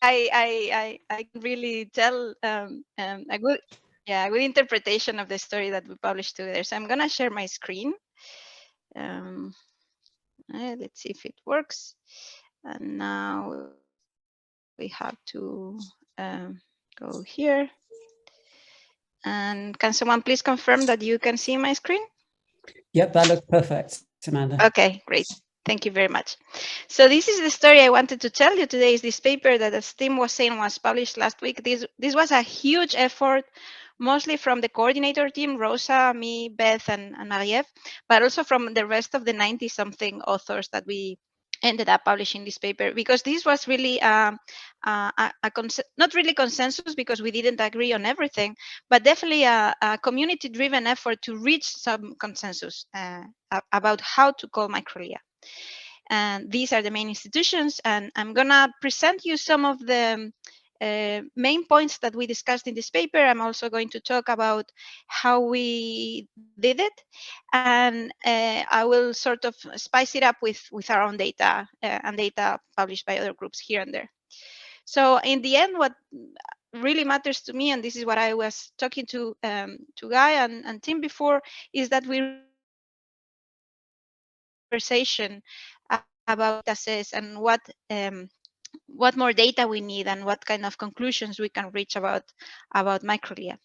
I can really tell a good interpretation of the story that we published together. So I'm gonna share my screen. Um, let's see if it works. And now we have to go here. And can someone please confirm that you can see my screen? Yep, that looks perfect, Amanda. Okay, great. Thank you very much. So this is the story I wanted to tell you today. Is this paper that, as Tim was saying, was published last week. This was a huge effort, mostly from the coordinator team, Rosa, me, Beth, and Marie-Ève, but also from the rest of the 90-something authors that we ended up publishing this paper, because this was really not really consensus, because we didn't agree on everything, but definitely a community-driven effort to reach some consensus about how to call microglia. And these are the main institutions, and I'm gonna present you some of the main points that we discussed in this paper. I'm also going to talk about how we did it, and I will sort of spice it up with our own data and data published by other groups here and there. So in the end, what really matters to me, and this is what I was talking to Guy and Tim before, is that we really need to have a conversation about datasets and what more data we need and what kind of conclusions we can reach about microglia.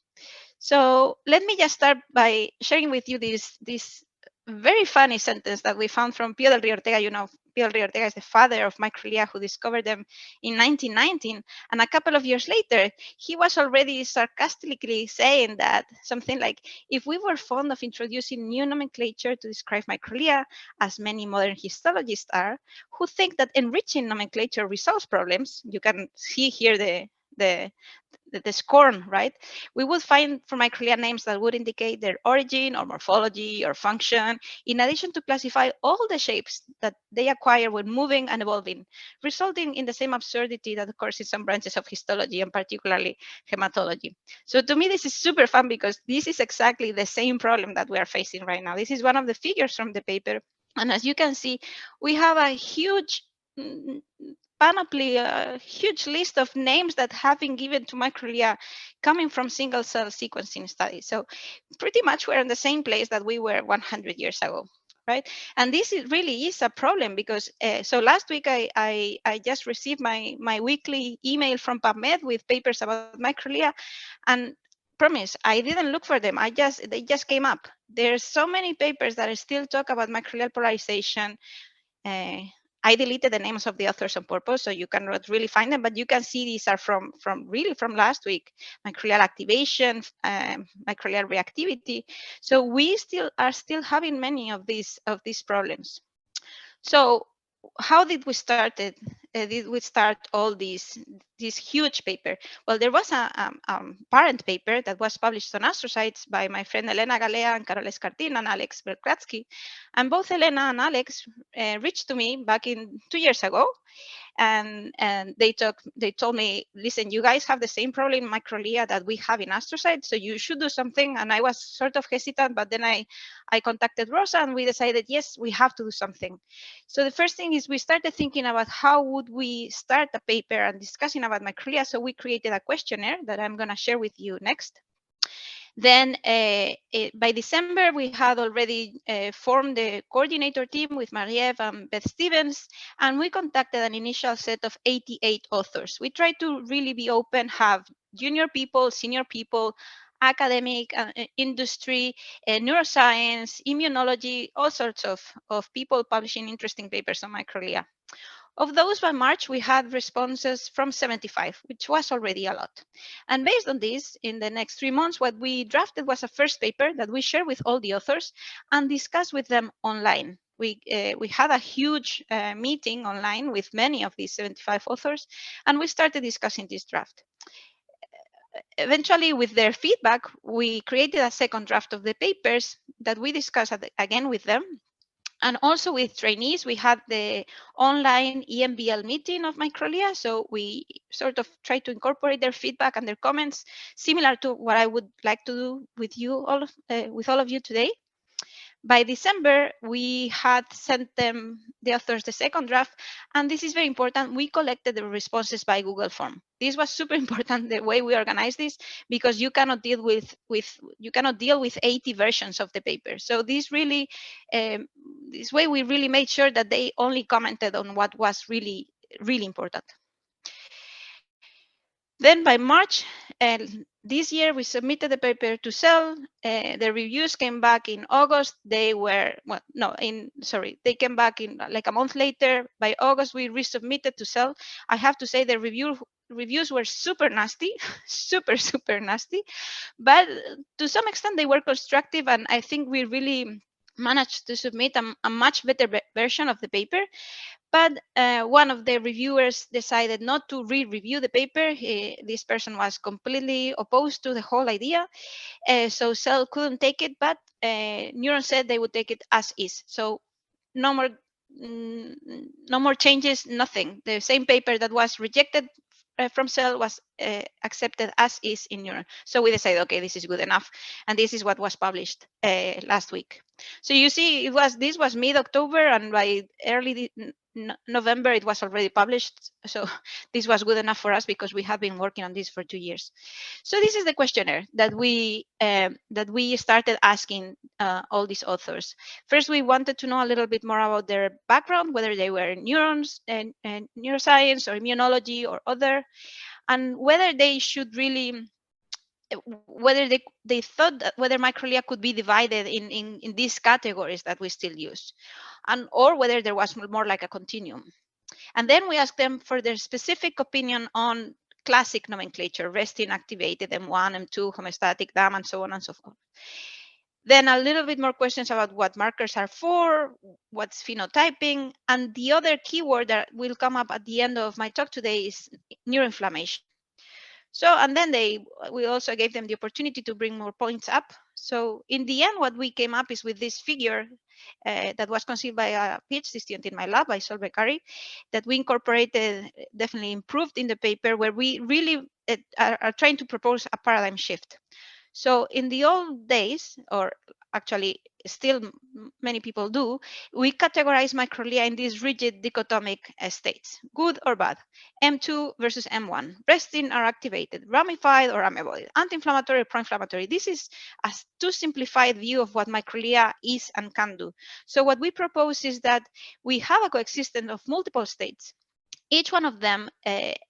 So let me just start by sharing with you this very funny sentence that we found from Pío del Río Ortega. You know, Pío del Río Ortega is the father of microglia, who discovered them in 1919. And a couple of years later, he was already sarcastically saying that something like, if we were fond of introducing new nomenclature to describe microglia, as many modern histologists are, who think that enriching nomenclature resolves problems, you can see here the scorn, right? We would find for microglia names that would indicate their origin or morphology or function, in addition to classify all the shapes that they acquire when moving and evolving, resulting in the same absurdity that occurs in some branches of histology, and particularly hematology. So to me, this is super fun, because this is exactly the same problem that we are facing right now. This is one of the figures from the paper. And as you can see, we have a huge panoply, a huge list of names that have been given to microglia coming from single cell sequencing studies. So pretty much we're in the same place that we were 100 years ago, right? And this really is a problem, because so last week I just received my weekly email from PubMed with papers about microglia, and promise, I didn't look for them. They just came up. There's so many papers that still talk about microglial polarization. uh, I deleted the names of the authors on purpose, so you cannot really find them, but you can see these are from really from last week. Microglial activation, microglial reactivity. So we are still having many of these problems. So how did we start it? Did we start all this huge paper? Well, there was a parent paper that was published on astrocytes by my friend Elena Galea and Carol Escartin and Alex Berkratsky. And both Elena and Alex reached to me back in 2 years ago, and they told me, listen, you guys have the same problem in microglia that we have in astrocytes, so you should do something. And I was sort of hesitant, but then I contacted Rosa, and we decided, yes, we have to do something. So the first thing is we started thinking about how would we start a paper and discussing about microglia. So we created a questionnaire that I'm going to share with you next. Then by December, we had already formed the coordinator team with Marie-Ève and Beth Stevens, and we contacted an initial set of 88 authors. We tried to really be open, have junior people, senior people, academic, industry, neuroscience, immunology, all sorts of people publishing interesting papers on microglia. Of those, by March, we had responses from 75, which was already a lot. And based on this, in the next 3 months, what we drafted was a first paper that we shared with all the authors and discussed with them online. We had a huge meeting online with many of these 75 authors, and we started discussing this draft. Eventually, with their feedback, we created a second draft of the papers that we discussed again with them. And also with trainees, we had the online EMBL meeting of microglia. So we sort of try to incorporate their feedback and their comments, similar to what I would like to do with you all, with all of you today. By December, we had sent them, the authors, the second draft, and this is very important. We collected the responses by Google Form. This was super important, the way we organized this, because you cannot deal with 80 versions of the paper. So this really, this way we really made sure that they only commented on what was really, really important. Then by March this year, we submitted the paper to Cell. The reviews came back in August. They came back in like a month later. By August, we resubmitted to Cell. I have to say the reviews were super nasty, super, super nasty. But to some extent, they were constructive, and I think we really managed to submit a much better version of the paper. But one of the reviewers decided not to re-review the paper. This person was completely opposed to the whole idea. So Cell couldn't take it, but Neuron said they would take it as is. So no more, no more changes, nothing. The same paper that was rejected from Cell was accepted as is in Neuron. So we decided, okay, this is good enough, and this is what was published last week. So you see, this was mid-October, and by early November it was already published. So this was good enough for us because we have been working on this for 2 years. So this is the questionnaire that we started asking all these authors. First, we wanted to know a little bit more about their background, whether they were neurons and neuroscience or immunology or other, and whether they should really, whether they thought that whether microglia could be divided in these categories that we still use, and or whether there was more like a continuum. And then we asked them for their specific opinion on classic nomenclature: resting, activated, M1, M2, homeostatic, DAM, and so on and so forth. Then a little bit more questions about what markers are for, what's phenotyping, and the other keyword that will come up at the end of my talk today is neuroinflammation. So, and then we also gave them the opportunity to bring more points up. So in the end, what we came up is with this figure that was conceived by a PhD student in my lab, by Solveig Curry, that we incorporated, definitely improved in the paper, where we really are trying to propose a paradigm shift. So in the old days, or actually still many people do, we categorize microglia in these rigid dichotomic states: good or bad, M2 versus M1, resting or activated, ramified or amoeboid, anti-inflammatory or pro-inflammatory. This is a too simplified view of what microglia is and can do. So what we propose is that we have a coexistence of multiple states. Each one of them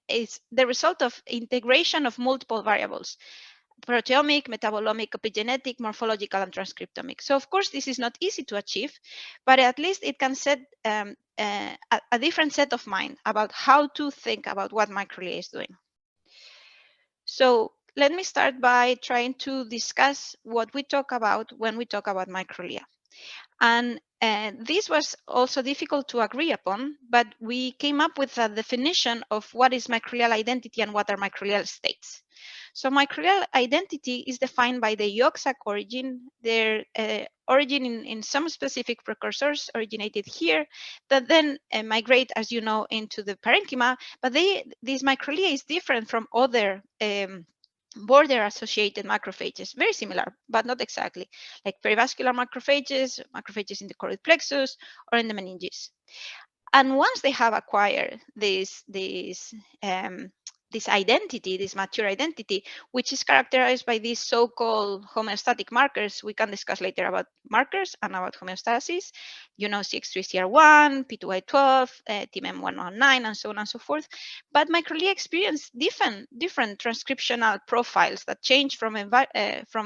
is the result of integration of multiple variables: proteomic, metabolomic, epigenetic, morphological, and transcriptomic. So of course, this is not easy to achieve, but at least it can set a different set of mind about how to think about what microglia is doing. So let me start by trying to discuss what we talk about when we talk about microglia. And this was also difficult to agree upon, but we came up with a definition of what is microglial identity and what are microglial states. So microglial identity is defined by the yolk-sac origin, their origin in some specific precursors originated here, that then migrate, as you know, into the parenchyma. But this microglia is different from other border-associated macrophages, very similar, but not exactly, like perivascular macrophages, macrophages in the choroid plexus, or in the meninges. And once they have acquired this identity, this mature identity, which is characterized by these so-called homeostatic markers. We can discuss later about markers and about homeostasis, you know, CX3CR1, P2Y12, TMM119, and so on and so forth. But microglia experience different transcriptional profiles that change from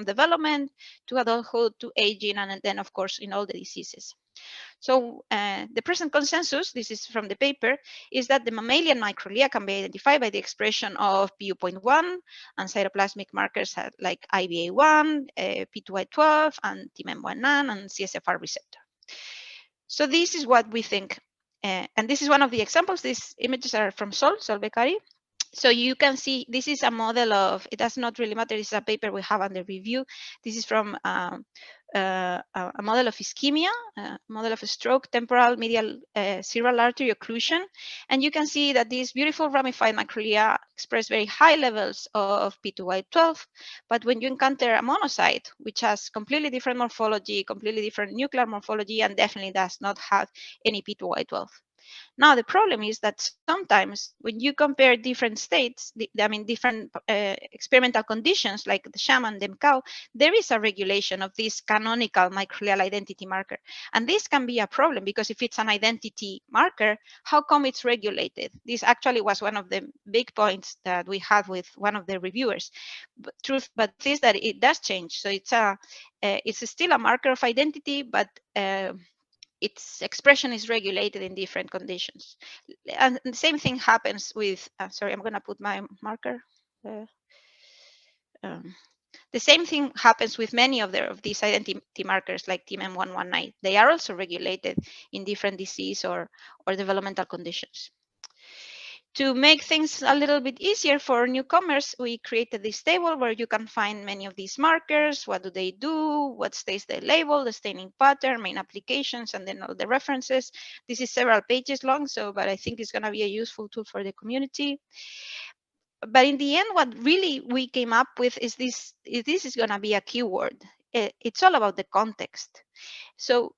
development to adulthood to aging, and then, of course, in all the diseases. So the present consensus, this is from the paper, is that the mammalian microglia can be identified by the expression of PU.1 and cytoplasmic markers like IBA1, P2Y12, and TMM19, and CSF1 receptor. So this is what we think. And this is one of the examples. These images are from Solveig Curry. So you can see this is a model of, it does not really matter, this is a paper we have under review. This is from a model of ischemia, a model of stroke, temporal medial cerebral artery occlusion. And you can see that these beautiful ramified microglia express very high levels of P2Y12. But when you encounter a monocyte, which has completely different morphology, completely different nuclear morphology, and definitely does not have any P2Y12. Now, the problem is that sometimes when you compare different states, different experimental conditions like the sham and the cow, there is a regulation of this canonical microglial identity marker. And this can be a problem because if it's an identity marker, how come it's regulated? This actually was one of the big points that we had with one of the reviewers. But truth is that it does change. So it's still a marker of identity, but its expression is regulated in different conditions. And the same thing happens with, sorry, I'm going to put my marker. The same thing happens with many of these identity markers like TMM119. They are also regulated in different disease or developmental conditions. To make things a little bit easier for newcomers, we created this table where you can find many of these markers. What do they do? What stays the label, the staining pattern, main applications, and then all the references. This is several pages long, but I think it's going to be a useful tool for the community. But in the end, what really we came up with is this is going to be a keyword. It's all about the context. So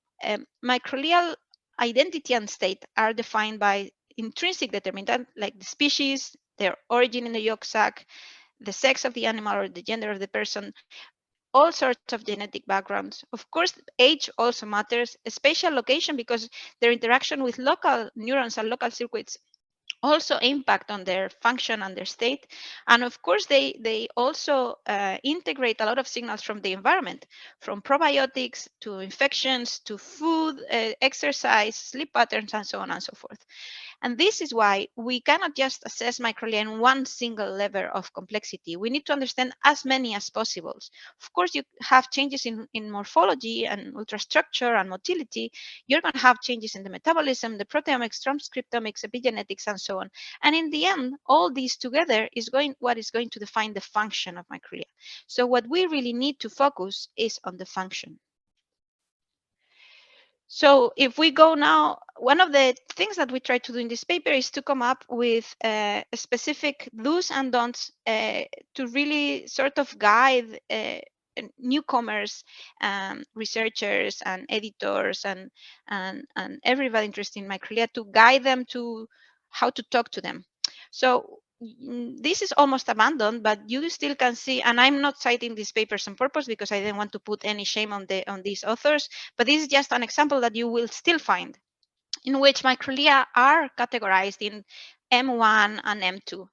microglial identity and state are defined by intrinsic determinant, like the species, their origin in the yolk sac, the sex of the animal or the gender of the person, all sorts of genetic backgrounds. Of course, age also matters, spatial location, because their interaction with local neurons and local circuits also impact on their function and their state. And of course, they also integrate a lot of signals from the environment, from probiotics to infections to food, exercise, sleep patterns, and so on and so forth. And this is why we cannot just assess microglia in one single level of complexity. We need to understand as many as possible. Of course, you have changes in morphology and ultrastructure and motility. You're going to have changes in the metabolism, the proteomics, transcriptomics, epigenetics, and so on. And in the end, all these together is what is going to define the function of microglia. So what we really need to focus is on the function. So if we go now, one of the things that we try to do in this paper is to come up with specific do's and don'ts to really sort of guide newcomers, researchers and editors and everybody interested in microglia, to guide them to how to talk to them. So this is almost abandoned, but you still can see, and I'm not citing these papers on purpose because I didn't want to put any shame on these authors, but this is just an example that you will still find in which microglia are categorized in M1 and M2.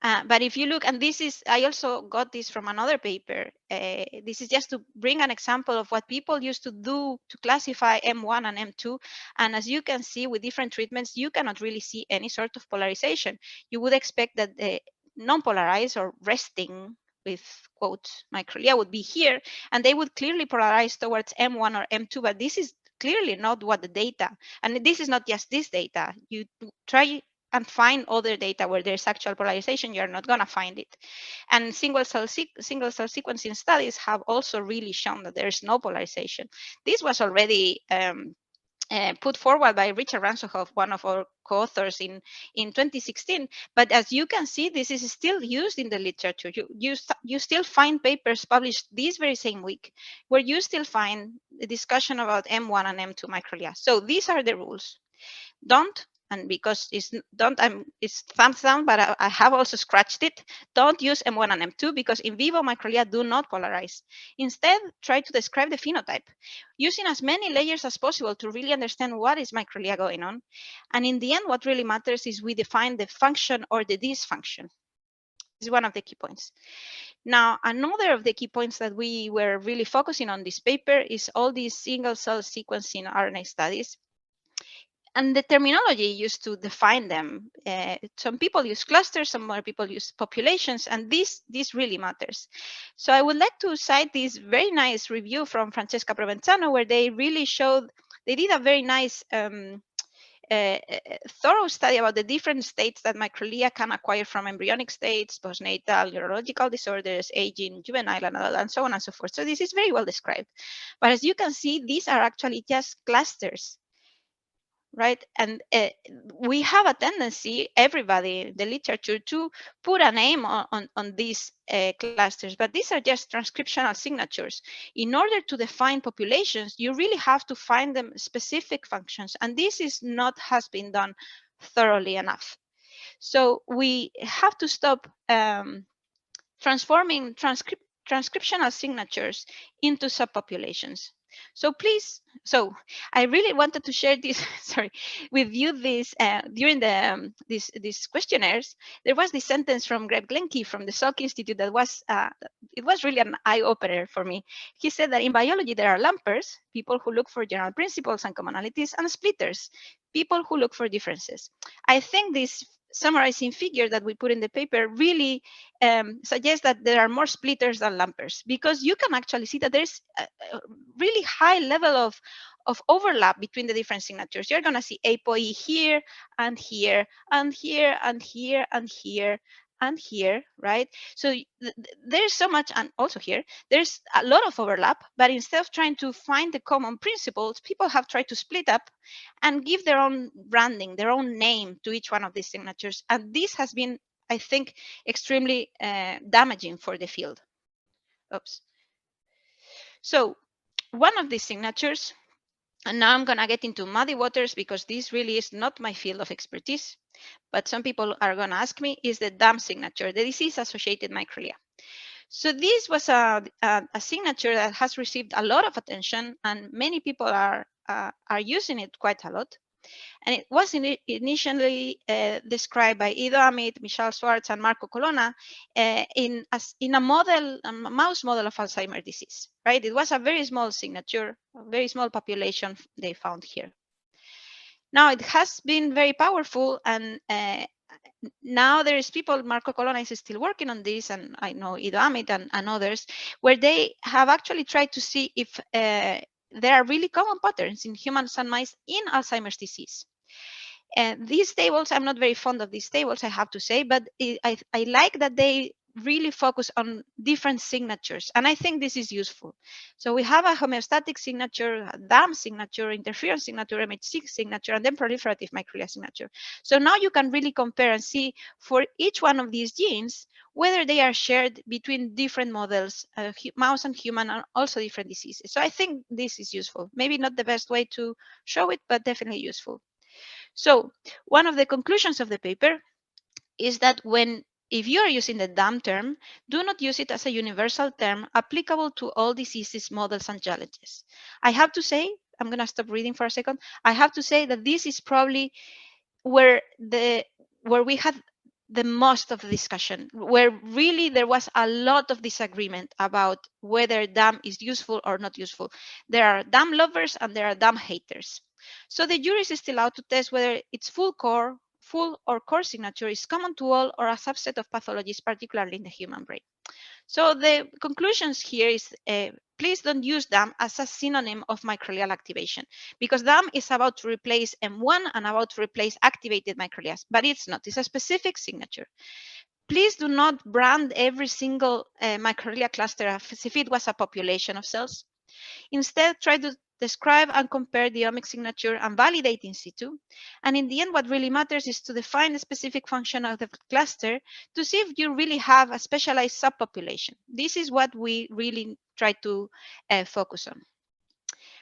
But if you look, and this is, I also got this from another paper. This is just to bring an example of what people used to do to classify M1 and M2. And as you can see, with different treatments, you cannot really see any sort of polarization. You would expect that the non-polarized or resting with quotes microglia would be here, and they would clearly polarize towards M1 or M2, but this is clearly not what the data, and this is not just this data. You try and find other data where there's actual polarization, you're not going to find it. And single cell sequencing studies have also really shown that there's no polarization. This was already put forward by Richard Ransohoff, one of our co-authors in 2016. But as you can see, this is still used in the literature. You still find papers published this very same week where you still find the discussion about M1 and M2 microglia. So these are the rules. Don't, and because it's thumbs down, but I have also scratched it. Don't use M1 and M2 because in vivo microglia do not polarize. Instead, try to describe the phenotype, using as many layers as possible to really understand what is microglia going on. And in the end, what really matters is we define the function or the dysfunction. This is one of the key points. Now, another of the key points that we were really focusing on this paper is all these single cell sequencing RNA studies. And the terminology used to define them. Some people use clusters, some more people use populations, and this really matters. So I would like to cite this very nice review from Francesca Provenzano, where they really showed, they did a very nice thorough study about the different states that microglia can acquire from embryonic states, postnatal, neurological disorders, aging, juvenile, and so on and so forth. So this is very well described. But as you can see, these are actually just clusters, right? And we have a tendency, everybody in the literature, to put a name on these clusters, but these are just transcriptional signatures. In order to define populations, you really have to find them specific functions, and this is not has been done thoroughly enough. So we have to stop transforming transcriptional signatures into subpopulations. So please, so I really wanted to share this, sorry, with you this during the these questionnaires. There was this sentence from Greg Glenke from the Salk Institute that was it was really an eye opener for me. He said that in biology there are lumpers, people who look for general principles and commonalities, and splitters, people who look for differences. I think this summarizing figure that we put in the paper really suggests that there are more splitters than lumpers, because you can actually see that there's a really high level of overlap between the different signatures. You're going to see ApoE here and here and here and here and here and here, right? So there's so much, and also here, there's a lot of overlap, but instead of trying to find the common principles, people have tried to split up and give their own branding, their own name to each one of these signatures. And this has been, I think, extremely damaging for the field. Oops. So one of these signatures, and now I'm going to get into muddy waters because this really is not my field of expertise, but some people are going to ask me, is the DAM signature, the disease-associated microglia. So this was a signature that has received a lot of attention, and many people are using it quite a lot. And it was initially described by Ido Amit, Michelle Schwartz, and Marco Colonna in a model, a mouse model of Alzheimer's disease, right? It was a very small signature, a very small population they found here. Now it has been very powerful, and now there is people, Marco Colonna is still working on this, and I know Ido Amit and others, where they have actually tried to see if there are really common patterns in humans and mice in Alzheimer's disease. And these tables, I'm not very fond of these tables, I have to say, but I like that they really focus on different signatures. And I think this is useful. So we have a homeostatic signature, a DAM signature, interference signature, MHC signature, and then proliferative microglia signature. So now you can really compare and see for each one of these genes, whether they are shared between different models, mouse and human, and also different diseases. So I think this is useful. Maybe not the best way to show it, but definitely useful. So one of the conclusions of the paper is that if you are using the DAM term, do not use it as a universal term applicable to all diseases, models, and challenges. I have to say, I'm going to stop reading for a second. I have to say that this is probably where we had the most of the discussion, where really there was a lot of disagreement about whether DAM is useful or not useful. There are DAM lovers and there are DAM haters. So the jury is still out to test whether its full or core signature is common to all or a subset of pathologies, particularly in the human brain. So the conclusions here is please don't use DAM as a synonym of microglial activation, because DAM is about to replace M1 and about to replace activated microglia, but it's not. It's a specific signature. Please do not brand every single microglia cluster as if it was a population of cells. Instead, try to describe and compare the omic signature and validate in situ. And in the end, what really matters is to define a specific function of the cluster to see if you really have a specialized subpopulation. This is what we really try to focus on.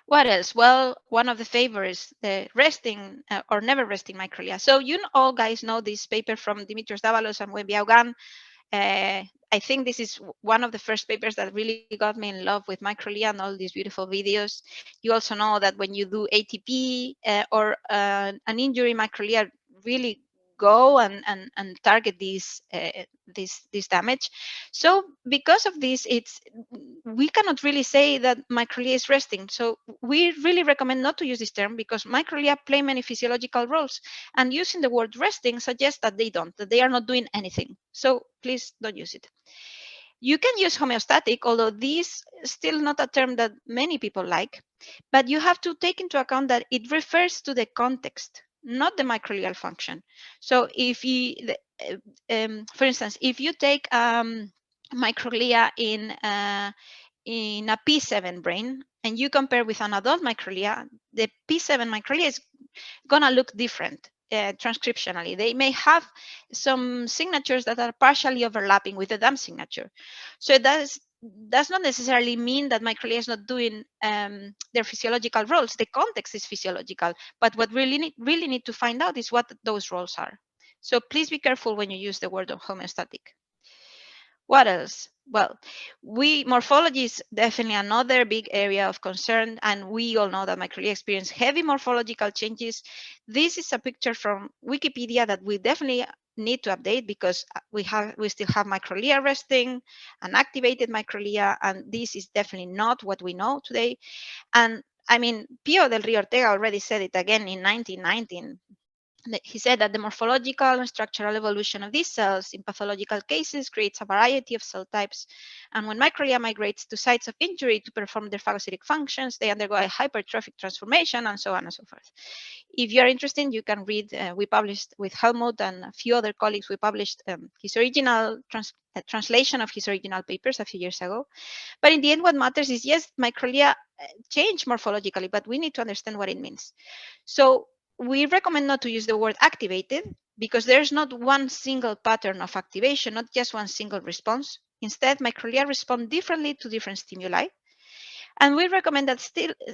What else? Well, one of the favorites, the resting or never resting microglia. So you all guys know this paper from Dimitrios Davalos and Wen Biao-Gan. I think this is one of the first papers that really got me in love with microglia and all these beautiful videos. You also know that when you do ATP or an injury, microglia really go and target this damage. So because of this, we cannot really say that microglia is resting. So we really recommend not to use this term, because microglia play many physiological roles, and using the word resting suggests that they don't, that they are not doing anything. So please don't use it. You can use homeostatic, although this is still not a term that many people like, but you have to take into account that it refers to the context. not the microglial function. So if you, for instance, if you take microglia in a P7 brain and you compare with an adult microglia, the P7 microglia is gonna look different transcriptionally. They may have some signatures that are partially overlapping with the DAM signature. So it does not necessarily mean that microglia is not doing their physiological roles. The context is physiological, but what really need to find out is what those roles are. So please be careful when you use the word homeostatic. What else? Well, morphology is definitely another big area of concern, and we all know that microglia experience heavy morphological changes. This is a picture from Wikipedia that we definitely need to update because we still have microglia resting and activated microglia, and this is definitely not what we know today. And I mean, Pio del Rio Ortega already said it again in 1919. He said that the morphological and structural evolution of these cells in pathological cases creates a variety of cell types. And when microglia migrates to sites of injury to perform their phagocytic functions, they undergo a hypertrophic transformation and so on and so forth. If you're interested, you can read, we published with Helmut and a few other colleagues, we published his original translation of his original papers a few years ago. But in the end, what matters is, yes, microglia change morphologically, but we need to understand what it means. So we recommend not to use the word activated because there's not one single pattern of activation, not just one single response. Instead, microglia respond differently to different stimuli. And we recommend that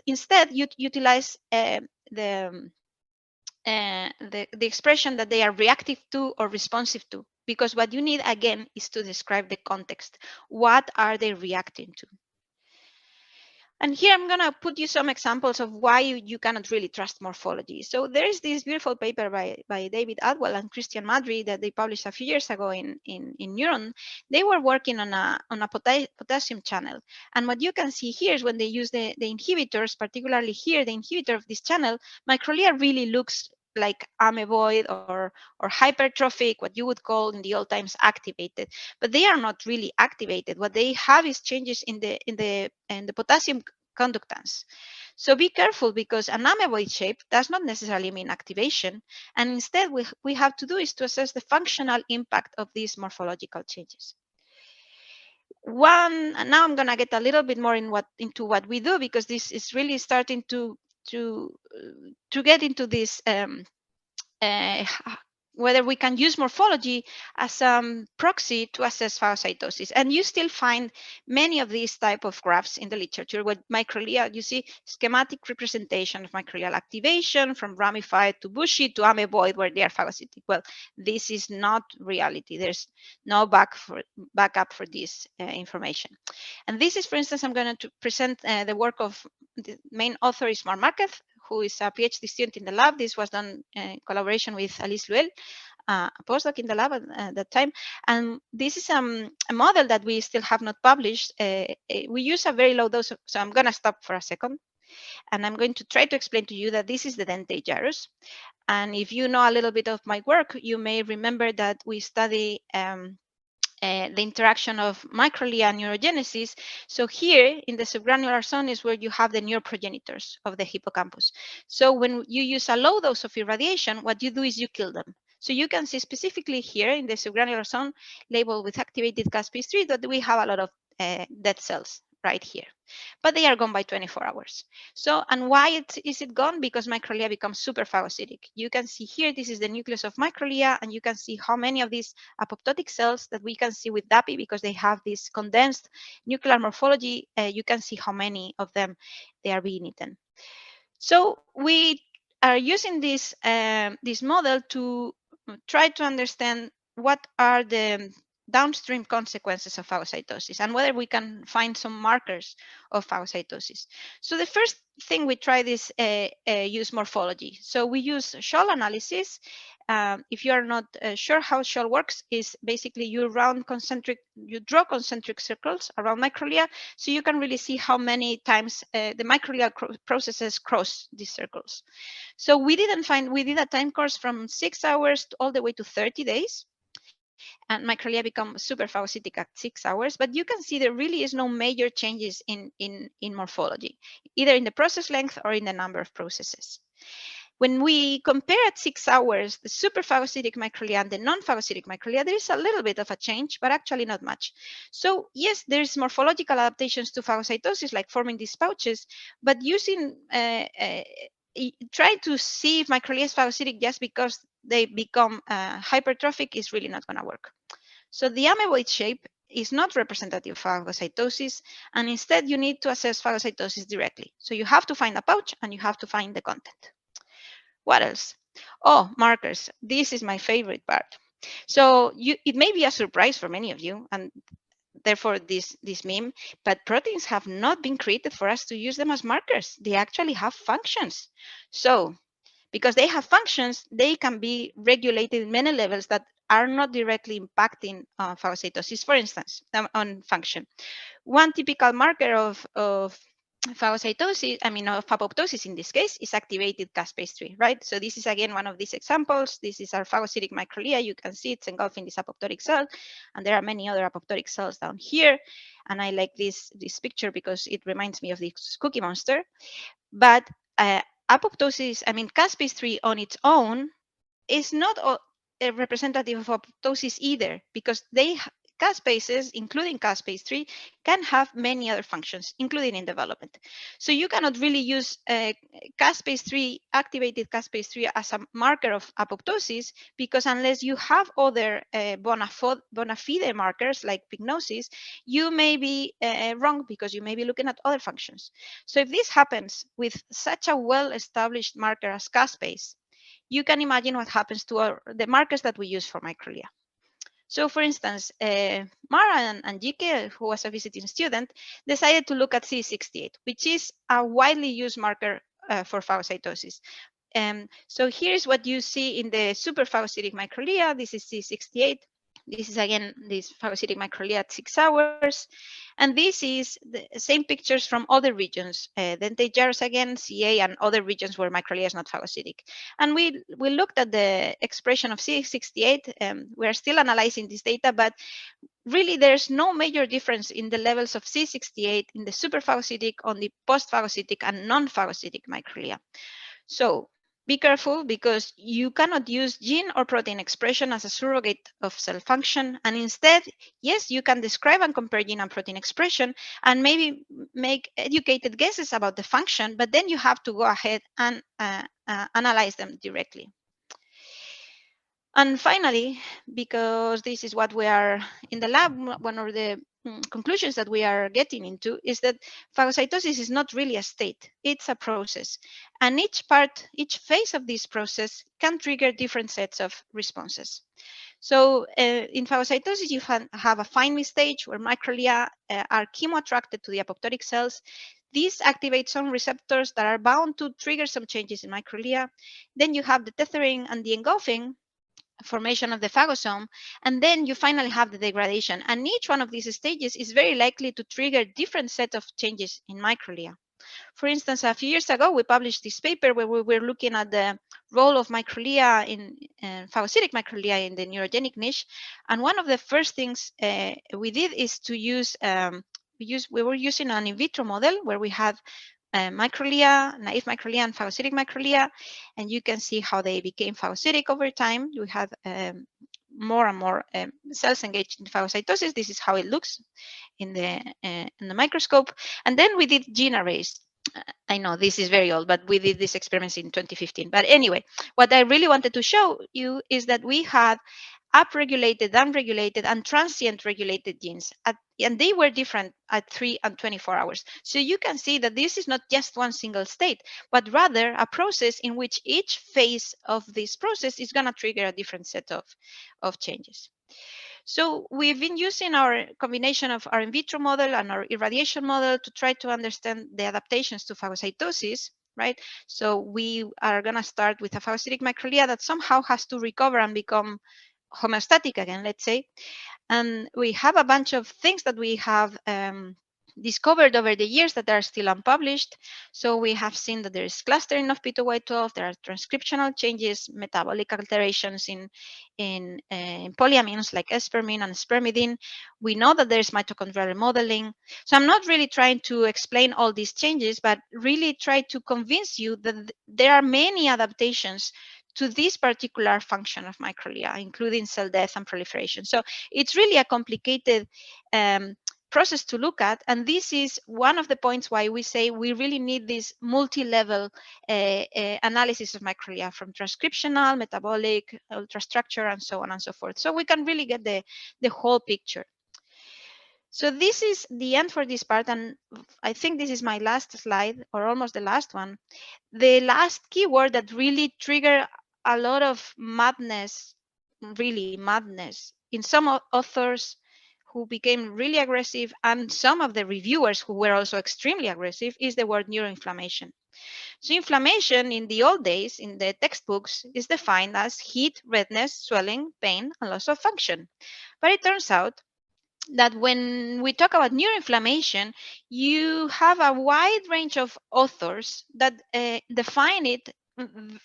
instead you utilize the expression that they are reactive to or responsive to, because what you need again is to describe the context. What are they reacting to? And here I'm going to put you some examples of why you cannot really trust morphology. So there is this beautiful paper by David Adwell and Christian Madry that they published a few years ago in Neuron. They were working on a potassium channel. And what you can see here is when they use the inhibitors, particularly here, the inhibitor of this channel, microglia really looks like amoeboid or hypertrophic, what you would call in the old times activated, but they are not really activated. What they have is changes in the potassium conductance. So be careful, because an amoeboid shape does not necessarily mean activation, and instead we have to do is to assess the functional impact of these morphological changes. Now I'm going to get a little bit more into what we do, because this is really starting to get into this whether we can use morphology as a proxy to assess phagocytosis. And you still find many of these type of graphs in the literature with microglia. You see schematic representation of microglial activation from ramified to bushy to amoeboid where they are phagocytic. Well, this is not reality. There's no backup for this information. And this is, for instance, I'm going to present the work of the main author is Mark Marquez, who is a PhD student in the lab. This was done in collaboration with Alice Luel, a postdoc in the lab at that time. And this is a model that we still have not published. We use a very low dose, so I'm going to stop for a second. And I'm going to try to explain to you that this is the dentate gyrus. And if you know a little bit of my work, you may remember that we study the interaction of microglia and neurogenesis. So here in the subgranular zone is where you have the neuroprogenitors of the hippocampus. So when you use a low dose of irradiation, what you do is you kill them. So you can see specifically here in the subgranular zone labeled with activated caspase-3 that we have a lot of dead cells right here, but they are gone by 24 hours. So, and why is it gone? Because microglia becomes super phagocytic. You can see here, this is the nucleus of microglia, and you can see how many of these apoptotic cells that we can see with DAPI, because they have this condensed nuclear morphology, you can see how many of them they are being eaten. So we are using this model to try to understand what are the downstream consequences of phagocytosis and whether we can find some markers of phagocytosis. So the first thing we tried is use morphology. So we use shoal analysis. If you are not sure how shoal works, is basically you draw concentric circles around microglia, so you can really see how many times the microglial processes cross these circles. So we did a time course from 6 hours all the way to 30 days. And microglia become super phagocytic at 6 hours, but you can see there really is no major changes in morphology, either in the process length or in the number of processes. When we compare at 6 hours the superphagocytic microglia and the non-phagocytic microglia, there is a little bit of a change, but actually not much. So yes, there's morphological adaptations to phagocytosis, like forming these pouches, but using trying to see if microglia is phagocytic just because they become hypertrophic is really not going to work. So the amoeboid shape is not representative of phagocytosis, and instead you need to assess phagocytosis directly. So you have to find a pouch and you have to find the content. What else? Oh, markers. This is my favorite part. So it may be a surprise for many of you, and therefore this meme, but proteins have not been created for us to use them as markers. They actually have functions. So because they have functions, they can be regulated in many levels that are not directly impacting phagocytosis, for instance, on function. One typical marker of phagocytosis, of apoptosis in this case, is activated caspase 3, right? So this is again one of these examples. This is our phagocytic microglia. You can see it's engulfing this apoptotic cell, and there are many other apoptotic cells down here. And I like this picture because it reminds me of this Cookie Monster. But apoptosis, caspase 3 on its own is not a representative of apoptosis either, because caspases, including caspase 3, can have many other functions, including in development. So you cannot really use caspase 3, activated caspase 3 as a marker of apoptosis, because unless you have other bona fide markers like pyknosis, you may be wrong, because you may be looking at other functions. So if this happens with such a well-established marker as caspase, you can imagine what happens to the markers that we use for microglia. So for instance, Mara and Jike, who was a visiting student, decided to look at C68, which is a widely used marker for phagocytosis. So here's what you see in the superphagocytic microglia. This is C68. This is again this phagocytic microglia at 6 hours. And this is the same pictures from other regions, dentate jars again, CA, and other regions where microglia is not phagocytic. And we looked at the expression of C68. We're still analyzing this data, but really there's no major difference in the levels of C68 in the superphagocytic, on the postphagocytic, and non-phagocytic microglia. So be careful, because you cannot use gene or protein expression as a surrogate of cell function. And instead, yes, you can describe and compare gene and protein expression and maybe make educated guesses about the function, but then you have to go ahead and analyze them directly. And finally, because this is what we are in the lab, one of the conclusions that we are getting into is that phagocytosis is not really a state, it's a process. And each phase of this process can trigger different sets of responses. So in phagocytosis, you have a fine stage where microglia are chemoattracted to the apoptotic cells. These activate some receptors that are bound to trigger some changes in microglia. Then you have the tethering and the engulfing, formation of the phagosome, and then you finally have the degradation. And each one of these stages is very likely to trigger different set of changes in microglia. For instance, a few years ago, we published this paper where we were looking at the role of microglia in phagocytic microglia in the neurogenic niche. And one of the first things we did is to use, we were using an in vitro model where we had microglia, naive microglia, and phagocytic microglia, and you can see how they became phagocytic over time. We had more and more cells engaged in phagocytosis. This is how it looks in the microscope. And then we did gene arrays. I know this is very old, but we did these experiments in 2015. But anyway, what I really wanted to show you is that we had upregulated, downregulated, and transient regulated genes. And they were different at 3 and 24 hours. So you can see that this is not just one single state, but rather a process in which each phase of this process is going to trigger a different set of changes. So we've been using our combination of our in vitro model and our irradiation model to try to understand the adaptations to phagocytosis, right? So we are going to start with a phagocytic microglia that somehow has to recover and become homeostatic again, let's say. And we have a bunch of things that we have discovered over the years that are still unpublished. So we have seen that there is clustering of P2Y12, there are transcriptional changes, metabolic alterations in polyamines like espermine and spermidine. We know that there is mitochondrial remodeling. So I'm not really trying to explain all these changes, but really try to convince you that there are many adaptations to this particular function of microglia, including cell death and proliferation. So it's really a complicated process to look at. And this is one of the points why we say we really need this multi-level analysis of microglia, from transcriptional, metabolic, ultrastructure, and so on and so forth. So we can really get the whole picture. So this is the end for this part. And I think this is my last slide, or almost the last one. The last keyword that really triggered a lot of madness, really madness, in some authors who became really aggressive, and some of the reviewers who were also extremely aggressive, is the word neuroinflammation. So inflammation in the old days, in the textbooks, is defined as heat, redness, swelling, pain, and loss of function. But it turns out that when we talk about neuroinflammation, you have a wide range of authors that define it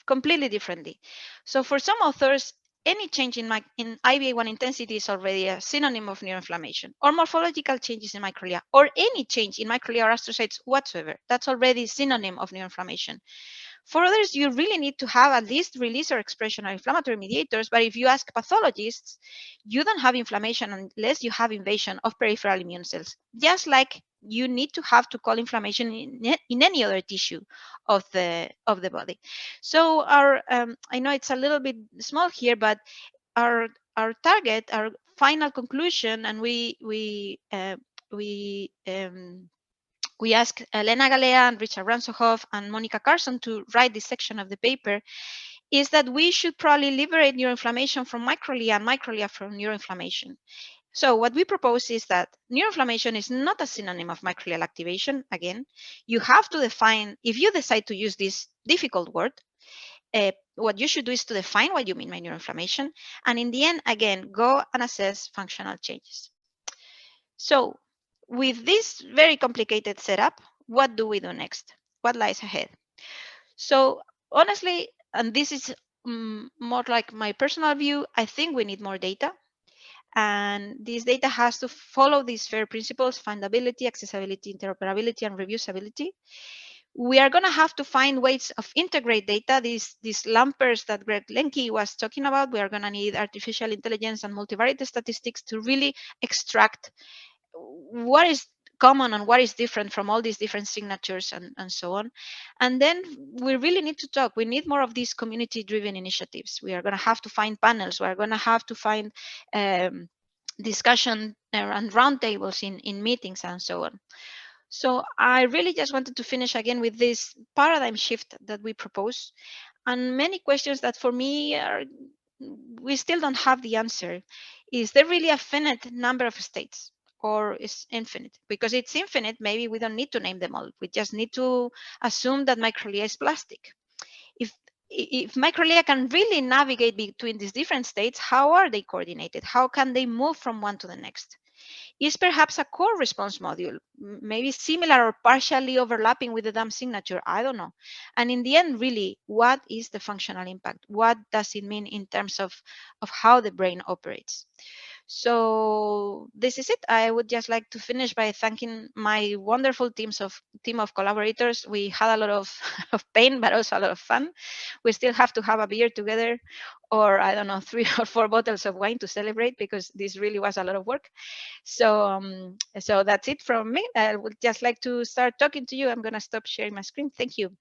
completely differently. So for some authors, any change in IBA1 intensity is already a synonym of neuroinflammation, or morphological changes in microglia, or any change in microglia or astrocytes whatsoever. That's already synonym of neuroinflammation. For others, you really need to have at least release or expression of inflammatory mediators. But if you ask pathologists, you don't have inflammation unless you have invasion of peripheral immune cells, just like you need to have to call inflammation in any other tissue of the body. So I know it's a little bit small here, but our target, our final conclusion, and we asked Elena Galea and Richard Ransohoff and Monica Carson to write this section of the paper, is that we should probably liberate neuroinflammation from microglia and microglia from neuroinflammation. So what we propose is that neuroinflammation is not a synonym of microglial activation. Again, you have to define, if you decide to use this difficult word, what you should do is to define what you mean by neuroinflammation. And in the end, again, go and assess functional changes. So with this very complicated setup, what do we do next? What lies ahead? So honestly, and this is more like my personal view, I think we need more data. And this data has to follow these FAIR principles: findability, accessibility, interoperability, and reusability. We are going to have to find ways of integrate data, these lumpers that Greg Lenke was talking about. We are going to need artificial intelligence and multivariate statistics to really extract what is common and what is different from all these different signatures and so on. And then we really need to talk. We need more of these community-driven initiatives. We are going to have to find panels. We are going to have to find discussion and roundtables in meetings and so on. So I really just wanted to finish again with this paradigm shift that we propose, and many questions that for me are, we still don't have the answer. Is there really a finite number of states, or is infinite? Because it's infinite, maybe we don't need to name them all. We just need to assume that microglia is plastic. If microglia can really navigate between these different states, how are they coordinated? How can they move from one to the next? Is perhaps a core response module, maybe similar or partially overlapping with the DAM signature? I don't know. And in the end, really, what is the functional impact? What does it mean in terms of how the brain operates? So this is it. I would just like to finish by thanking my wonderful team of collaborators. We had a lot of, of pain, but also a lot of fun. We still have to have a beer together, or I don't know, 3 or 4 bottles of wine to celebrate, because this really was a lot of work. So that's it from me. I would just like to start talking to you. I'm going to stop sharing my screen. Thank you.